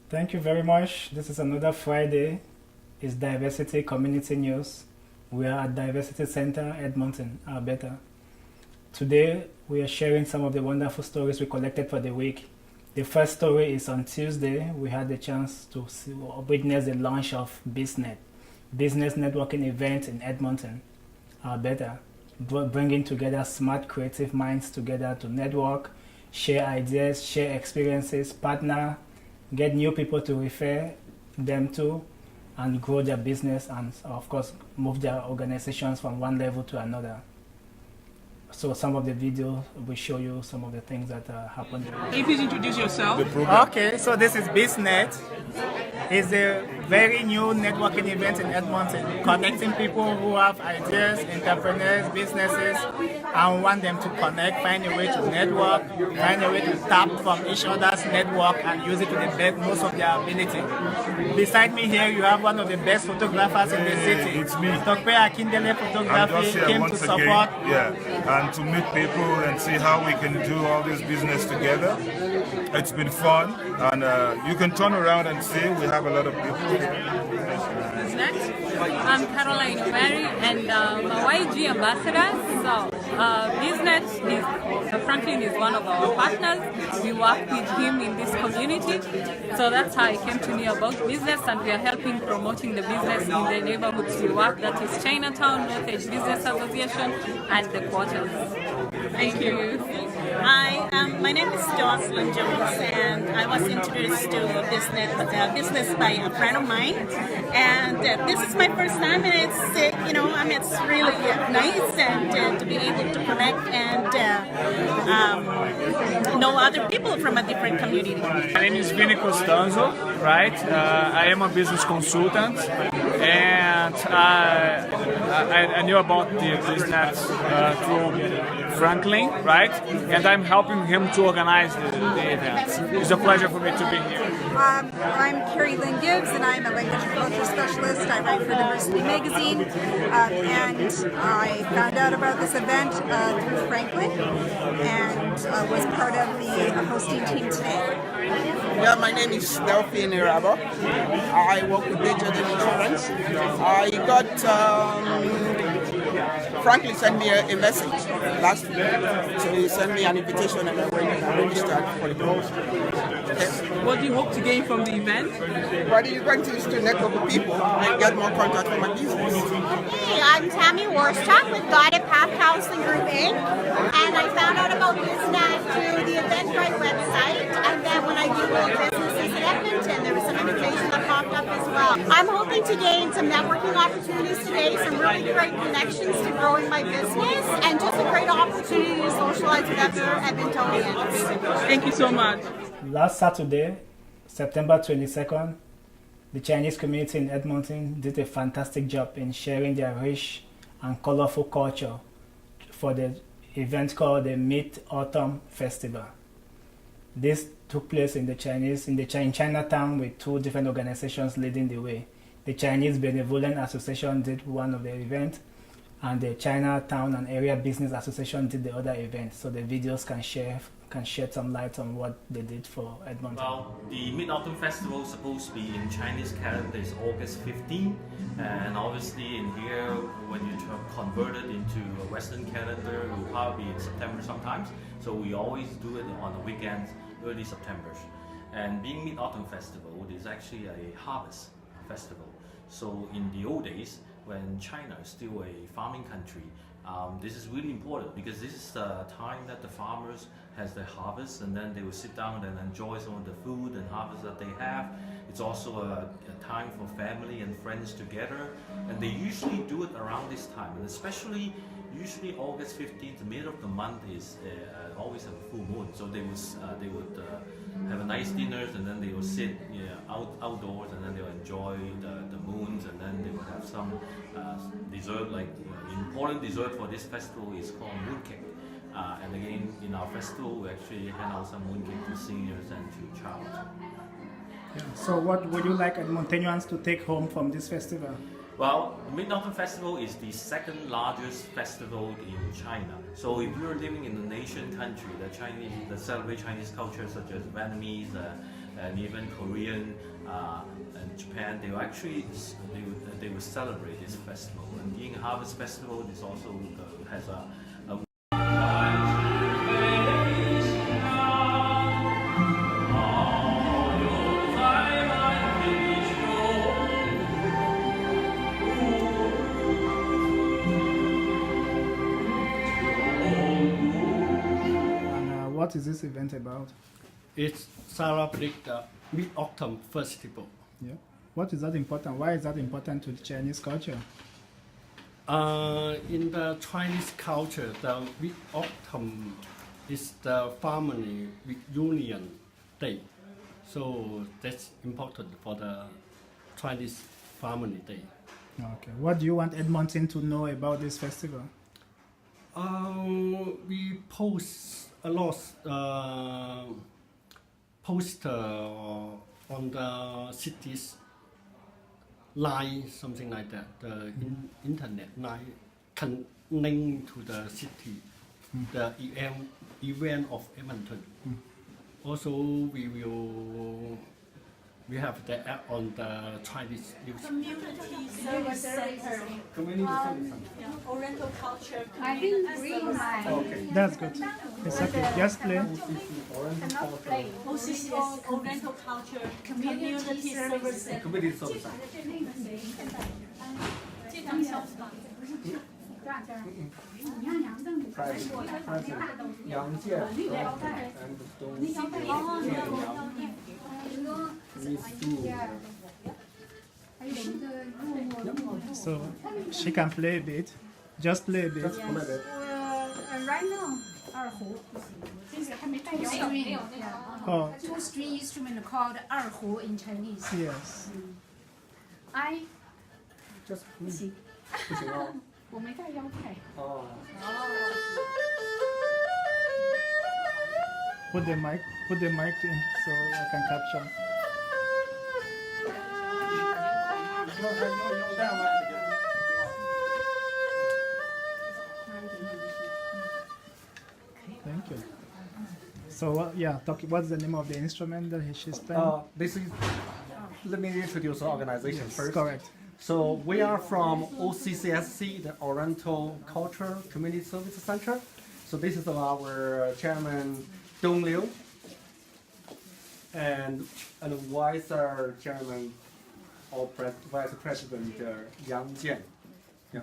Thank you very much. This is another Friday. It's Diversity Community News. We are at Diversity Center, Edmonton, Alberta. Today, we are sharing some of the wonderful stories we collected for the week. The first story is on Tuesday. We had the chance to witness the launch of BizNet, business networking event in Edmonton, Alberta, bringing together smart creative minds together to network, share ideas, share experiences, partner, get new people to refer them to, and grow their business and, of course, move their organizations from one level to another. So some of the videos will show you some of the things that happened. Can you please introduce yourself? Okay, so this is BizNet. It's a very new networking event in Edmonton, connecting people who have ideas, entrepreneurs, businesses, and want them to connect, find a way to network, find a way to tap from each other's network and use it to the best, most of their ability. Beside me here, you have one of the best photographers in the city. It's me. Dr. Akindele Photography came to support. And to meet people and see how we can do all this business together. It's been fun, and you can turn around and see we have a lot of people. Who's next? I'm Caroline Mary and I'm a YG ambassador. So BizNet Franklin is one of our partners. We work with him in this community. So that's how I came to know about business, and we are helping promoting the business in the neighborhoods we work. That is Chinatown, North Edge Business Association, and the quarters. Thank you. Hi, my name is Jocelyn Jones, and I was introduced to business by a friend of mine. And this is my first time, and it's really nice and to be able to connect and know other people from a different community. My name is Vinny Costanzo, right? I am a business consultant, and I knew about the BizNet through Franklin, right? And I'm helping him to organize the event. It's a pleasure for me to be here. I'm Carrie Lynn Gibbs, and I'm a language and culture specialist. I write for Diversity Magazine, and I found out about this event through Franklin, and was part of the hosting team today. Yeah, my name is Delphine Irabo. I work with Desjardins Insurance. I got Franklin sent me a message last week, so he sent me an invitation and I went and registered for the program. Okay. What do you hope to gain from the event? What the event is to network with people and get more contact for my business. Hey, I'm Tammy Warstock with Guided Path Counseling Group Inc. And I found out about BizNet through the Eventbrite website. And then when I Googled businesses in Edmonton, there was some information that popped up as well. I'm hoping to gain some networking opportunities today, some really great connections to growing my business, and just a great opportunity to socialize with other Edmontonians. Thank you so much. Last Saturday, September 22nd, the Chinese community in Edmonton did a fantastic job in sharing their rich and colorful culture for the event called the Mid-Autumn Festival. This took place in Chinatown with two different organizations leading the way. The Chinese Benevolent Association did one of the events, and the Chinatown and Area Business Association did the other event. So the videos can shed some light on what they did for Edmonton. Well, the Mid-Autumn Festival is supposed to be in Chinese calendar is August 15, and obviously in here, when you convert it into a Western calendar, it will probably be in September sometimes. So we always do it on the weekends, early September. And being Mid-Autumn Festival, it is actually a harvest festival. So in the old days, when China is still a farming country, this is really important because this is the time that the farmers has their harvest, and then they will sit down and enjoy some of the food and harvest that they have. It's also a time for family and friends together, and they usually do it around this time, and especially usually August 15th, the middle of the month is always have a full moon, so they would have a nice dinners, and then they will sit outdoors, and then they will enjoy the moons, and then they will have some dessert. Like important dessert for this festival is called mooncake. And again, in our festival, we actually hand out some mooncake to seniors and to child. Yeah. So what would you like Edmontonians to take home from this festival? Well, the Mid-Autumn Festival is the second largest festival in China. So if you're living in a nation country that celebrate Chinese culture, such as Vietnamese, and even Korean and Japan, they will actually they will celebrate this festival. And Ying Harvest Festival is also has a What is this event about? It's celebrate the Mid-Autumn Festival. Yeah. What is that important? Why is that important to the Chinese culture? In the Chinese culture, the Mid-Autumn is the family reunion day. So that's important for the Chinese Family Day. Okay. What do you want Edmonton to know about this festival? We post a lot poster on the city's line, something like that. The internet line can link to the city, the event of Edmonton. Also, we have the app on the Chinese news. Community Service Center. Community Service Center. Oriental Culture I Community didn't bring mine. Okay. That's good. It's okay. Just play. OCCS Oriental Culture Community Service Center. Community Service Center. 这张小纸吧。杨建 So she can play a bit. Just play a bit. Right now, 二胡，这是还没带摇滚。Oh. Two-string instrument called 二胡 in Chinese. Yes. I 不行哦。我没带腰带。哦。Put the mic in so I can capture. Thank you. So what's the name of the instrument that she's playing? This is. Let me introduce the organization first. Correct. So we are from OCCSC, the Oriental Culture Community Service Center. So this is our chairman Dong Liu and vice chairman or vice president Yang Jian. Yeah.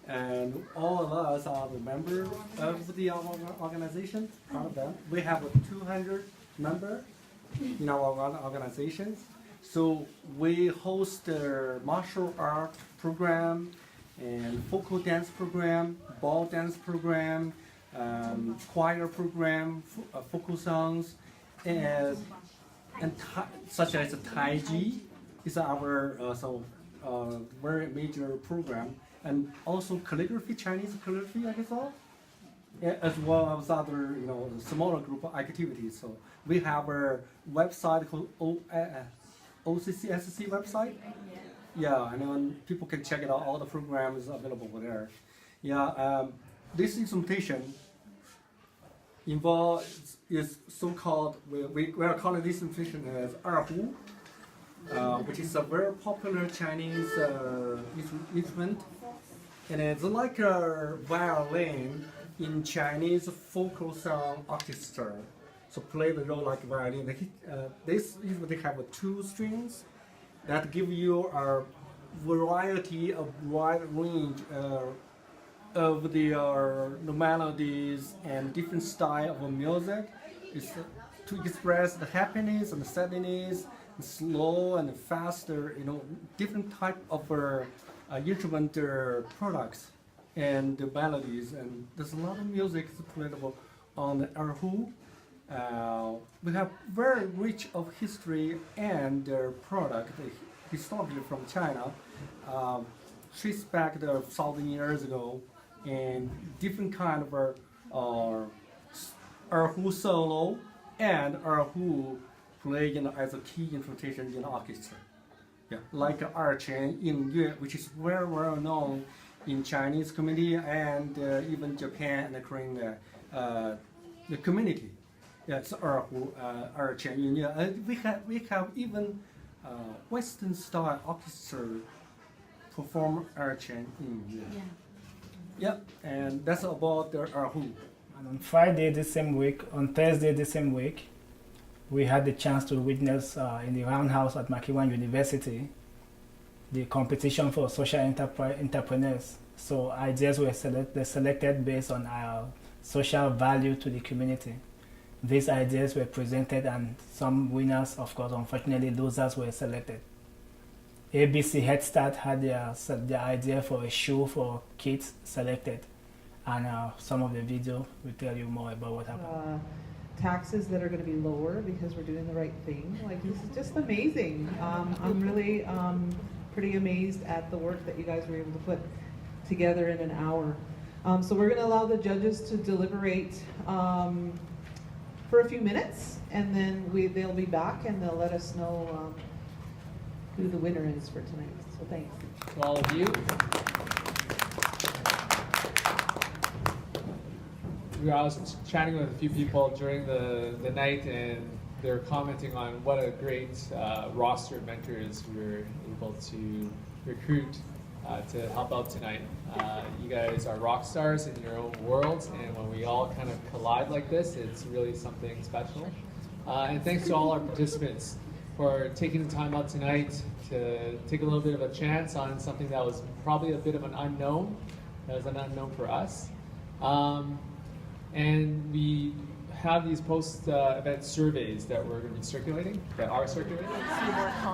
And all of us are the members of the organization. Part of them. We have 200 members in our organization. So we host the martial art program and folk dance program, ball dance program, choir program, folk songs, and such as Tai Chi is our very major program, and also calligraphy, Chinese calligraphy, I guess all, as well as other smaller group activities. So we have a website called OCCSC website. Yeah, and people can check it out. All the programs available over there. Yeah, this instrumentation is so-called. We are calling this instrumentation as erhu, which is a very popular Chinese instrument, and it's like a violin in Chinese folk song orchestra. So play the role like violin. This usually have 2 strings that give you a variety of wide range of the melodies and different style of music. It's to express the happiness and the sadness, the slow and faster, different type of instrument products and the melodies. And there's a lot of music playable on the erhu. We have very rich of history and product historically from China, trace back 1,000 years ago, and different kind of erhu solo and erhu play as a key instrumentation in orchestra. Yeah, like Erchen Yingyue, which is very well known in Chinese community and even Japan and the Korean the community. Yeah, it's our Chinese. Yeah, we have even Western style orchestra perform our Chinese. Yeah, and that's about the erhu. And on Friday this same week, on Thursday this same week, we had the chance to witness in the Roundhouse at Makiwan University the competition for social entrepreneurs. So ideas were selected based on our social value to the community. These ideas were presented and some winners, of course, unfortunately losers were selected. ABC Head Start had their idea for a shoe for kids selected, and some of the video will tell you more about what happened. Taxes that are going to be lower because we're doing the right thing. Like, this is just amazing. I'm really pretty amazed at the work that you guys were able to put together in an hour. So we're going to allow the judges to deliberate for a few minutes, and then they'll be back and they'll let us know who the winner is for tonight. So thanks. To all of you. I was chatting with a few people during the night, and they're commenting on what a great roster of mentors we were able to recruit to help out tonight. You guys are rock stars in your own worlds, and when we all kind of collide like this, it's really something special. And thanks to all our participants for taking the time out tonight to take a little bit of a chance on something that was probably a bit of an unknown. That was an unknown for us. And we have these post-event surveys that we're going to be circulating, that are circulating.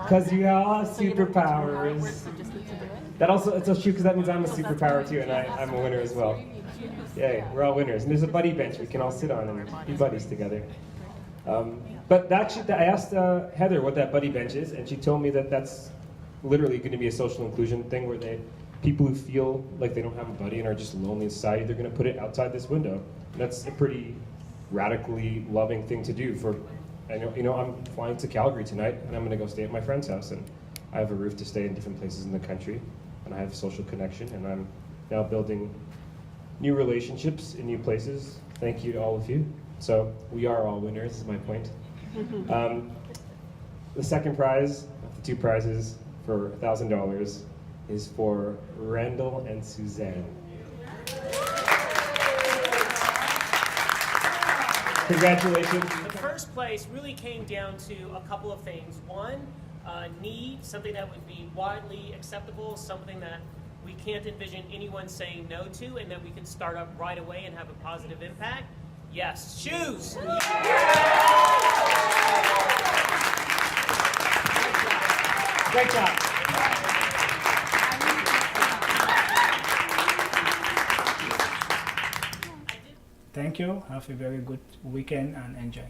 Because you all have superpowers. That also, it's a shoot because that means I'm a superpower too, and I'm a winner as well. Yay, we're all winners. And there's a buddy bench we can all sit on and be buddies together. But actually, I asked Heather what that buddy bench is, and she told me that that's literally going to be a social inclusion thing where people who feel like they don't have a buddy and are just lonely in society, they're going to put it outside this window. And that's a pretty radically loving thing to do. I'm flying to Calgary tonight, and I'm going to go stay at my friend's house, and I have a roof to stay in different places in the country, and I have social connection, and I'm now building new relationships in new places. Thank you to all of you. So we are all winners, is my point. The second prize of the two prizes for $1,000 is for Randall and Suzanne. Congratulations. The first place really came down to a couple of things. One, need, something that would be widely acceptable, something that we can't envision anyone saying no to, and that we can start up right away and have a positive impact. Yes, shoes! Great job. Thank you. Have a very good weekend and enjoy.